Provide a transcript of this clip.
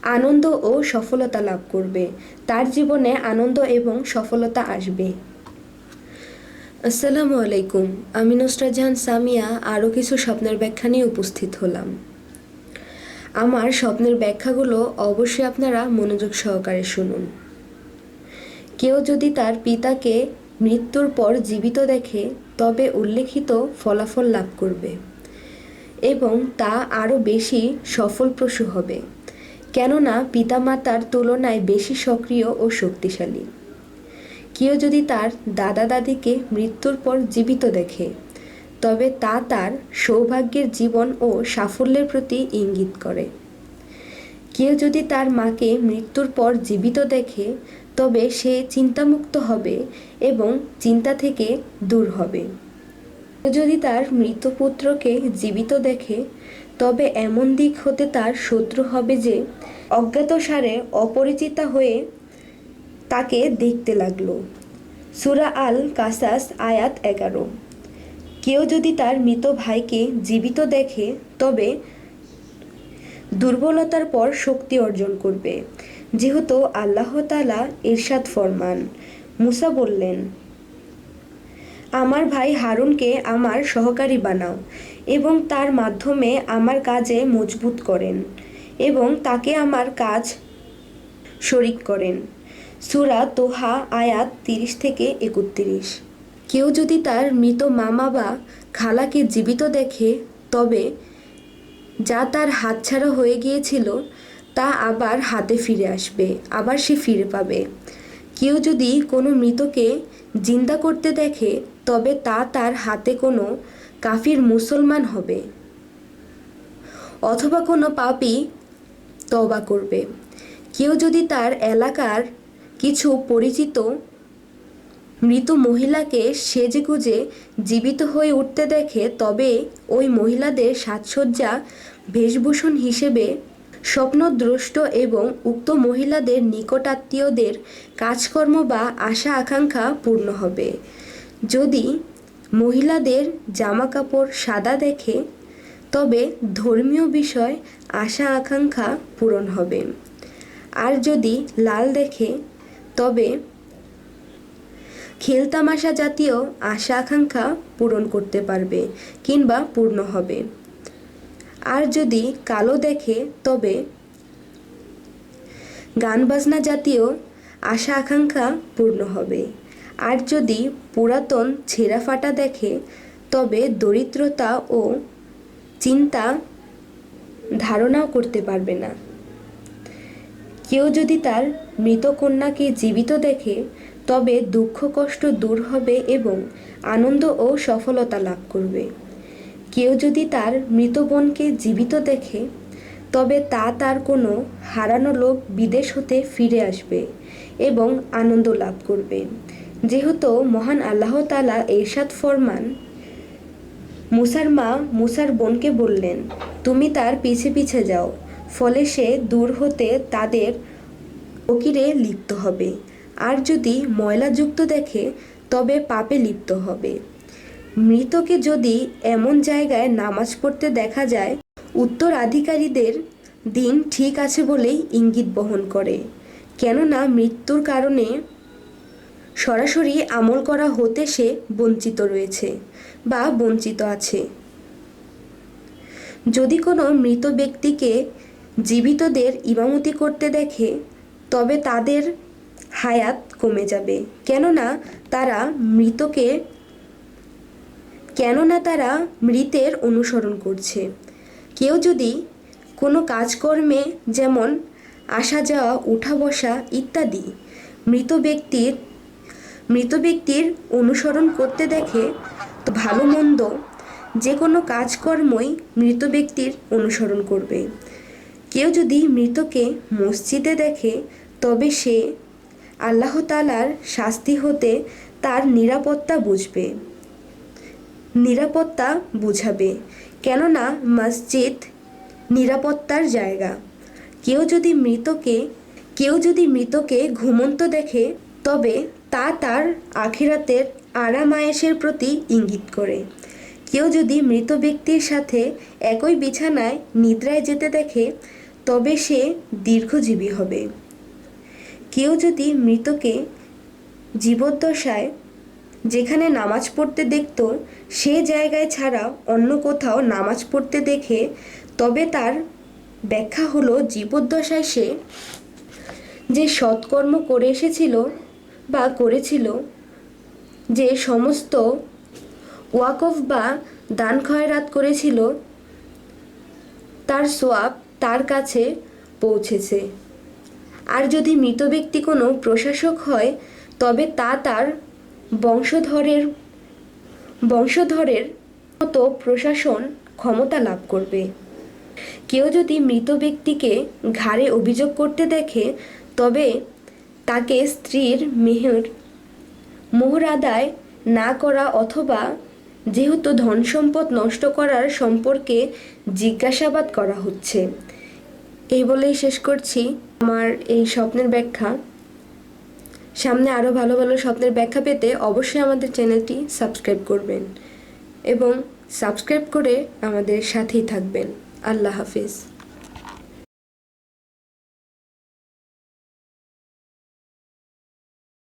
আনন্দ ও সফলতা লাভ করবে। তার জীবনে আনন্দ এবং সফলতা আসবে। আসসালামু আলাইকুম। আমি নুসরাত জাহান সামিয়া আরও কিছু স্বপ্নের ব্যাখ্যা নিয়ে উপস্থিত হলাম। আমার স্বপ্নের ব্যাখ্যাগুলো অবশ্যই আপনারা মনোযোগ সহকারে শুনুন। কেউ যদি তার পিতাকে মৃত্যুর পর জীবিত দেখে তবে উল্লেখিত ফলাফল লাভ করবে এবং তা আরও বেশি সফলপ্রসূ হবে, কেননা পিতামাতার তুলনায় বেশি সক্রিয় ও শক্তিশালী। কেউ যদি তার দাদা দাদিকে মৃত্যুর পর জীবিত দেখে তবে তা তার সৌভাগ্যের জীবন ও সাফল্যের প্রতি ইঙ্গিত করে। কেউ যদি তার মাকে মৃত্যুর পর জীবিত দেখে তবে সে চিন্তামুক্ত হবে এবং চিন্তা থেকে দূর হবে। কেউ যদি তার মৃত পুত্রকে জীবিত দেখে তবে এমন দিক হতে তার শত্রু হবে যে অজ্ঞাতসারে অপরিচিতা হয়ে তাকে দেখতে লাগলো। সূরা আল কাসাস আয়াত 11। কেউ যদি তার মৃত ভাইকে জীবিত দেখে তবে দুর্বলতার পর শক্তি অর্জন করবে, যেহেতু আল্লাহ তাআলা ইরশাদ ফরমান, মুসা বললেন, আমার ভাই হারুনকে আমার সহকারী বানাও এবং তার মাধ্যমে আমার কাজে মজবুত করেন এবং তাকে আমার কাজ শরিক করেন। সূরা তোহা আয়াত 30 থেকে 31। কেউ যদি তার মৃত মামা বা খালাকে জীবিত দেখে তবে যা তার হাতছাড়া হয়ে গিয়েছিল তা আবার হাতে ফিরে আসবে, আবার সে ফিরে পাবে। কেউ যদি কোনো মৃতকে জিন্দা করতে দেখে তবে তা তার হাতে কোনো কাফির মুসলমান হবে অথবা কোনো পাপী তওবা করবে। কেউ যদি তার এলাকার কিছু পরিচিত মৃত মহিলাকে সেজেগুজে জীবিত হয়ে উঠতে দেখে তবে ওই মহিলাদের সাজসজ্জা বেশভূষণ হিসেবে স্বপ্নদ্রষ্ট এবং উক্ত মহিলাদের নিকটাত্মীয়দের কাজকর্ম বা আশা আকাঙ্ক্ষা পূর্ণ হবে। যদি মহিলাদের জামাকাপড় সাদা দেখে তবে ধর্মীয় বিষয় আশা আকাঙ্ক্ষা পূরণ হবে, আর যদি লাল দেখে তবে খেলতামাশা জাতীয় আশা আকাঙ্ক্ষা পূরণ করতে পারবে কিংবা পূর্ণ হবে। আর যদি কালো দেখে তবে গান বাজনা জাতীয় আশা আকাঙ্ক্ষা পূর্ণ হবে। আর যদি পুরাতন ছেঁড়া ফাটা দেখে তবে দরিদ্রতা ও চিন্তা ধারণাও করতে পারবে না। কেউ যদি তার মৃত কন্যাকে জীবিত দেখে তবে দুঃখ কষ্ট দূর হবে এবং আনন্দ ও সফলতা লাভ করবে। কেউ যদি তার মৃত বোনকে জীবিত দেখে তবে তা তার কোনো হারানো লোক বিদেশ হতে ফিরে আসবে এবং আনন্দ লাভ করবে, যেহেতু মহান আল্লাহ তাআলা ইরশাদ ফরমান, মুসার মা মুসার বোনকে বললেন, তুমি তার পিছে পিছে যাও, ফলে সে দূর হতে তাদের ফকিরে লিপ্ত হবে। আর যদি ময়লাযুক্ত দেখে তবে পাপে লিপ্ত হবে। মৃতকে যদি এমন জায়গায় নামাজ পড়তে দেখা যায় উত্তরাধিকারীদের দিন ঠিক আছে বলেই ইঙ্গিত বহন করে, কেননা মৃত্যুর কারণে সরাসরি আমল করা হতে সে বঞ্চিত রয়েছে বা বঞ্চিত আছে। যদি কোনো মৃত ব্যক্তিকে জীবিতদের ইমামতি করতে দেখে তবে তাদের হায়াত কমে যাবে, কেননা তারা মৃতের অনুসরণ করছে। কেউ যদি কোনো কাজকর্মে যেমন আসা যাওয়া উঠা বসা ইত্যাদি মৃত ব্যক্তির অনুসরণ করতে দেখে তো ভালো মন্দ যে কোনো কাজকর্মই মৃত ব্যক্তির অনুসরণ করবে। কেউ যদি মৃতকে মসজিদে দেখে তবে সে আল্লাহ তাআলার শাস্তি হতে তার নিরাপত্তা বুঝাবে, কেননা মসজিদ নিরাপত্তার জায়গা। কেউ যদি মৃতকে ঘুমন্ত দেখে তবে তা তার আখিরাতের আরাম আয়েশের প্রতি ইঙ্গিত করে। কেউ যদি মৃত ব্যক্তির সাথে একই বিছানায় নিদ্রায় যেতে দেখে তবে সে দীর্ঘজীবী হবে। কেউ যদি মৃতকে জীবদ্দশায় যেখানে নামাজ পড়তে দেখত সে জায়গায় ছাড়া অন্য কোথাও নামাজ পড়তে দেখে, তবে তার ব্যাখ্যা হলো জীবদ্দশায় সে যে সৎকর্ম করে এসেছিল বা করেছিল, যে সমস্ত ওয়াকফ বা দান খয়রাত করেছিল, তার সোয়াব তার কাছে পৌঁছেছে। আর যদি মৃত ব্যক্তি কোনো প্রশাসক হয় তবে তা তার বংশধরের মতো প্রশাসন ক্ষমতা লাভ করবে। কেউ যদি মৃত ব্যক্তিকে ঘাড়ে অভিযোগ করতে দেখে তবে তাকে স্ত্রীর মোহর আদায় না করা অথবা যেহেতু ধন সম্পদ নষ্ট করার সম্পর্কে জিজ্ঞাসাবাদ করা হচ্ছে। এই বলেই শেষ করছি আমার এই স্বপ্নের ব্যাখ্যা। সামনে আরও ভালো ভালো স্বপ্নের ব্যাখ্যা পেতে অবশ্যই আমাদের চ্যানেলটি সাবস্ক্রাইব করবেন এবং সাবস্ক্রাইব করে আমাদের সাথেই থাকবেন। আল্লাহ হাফিজ।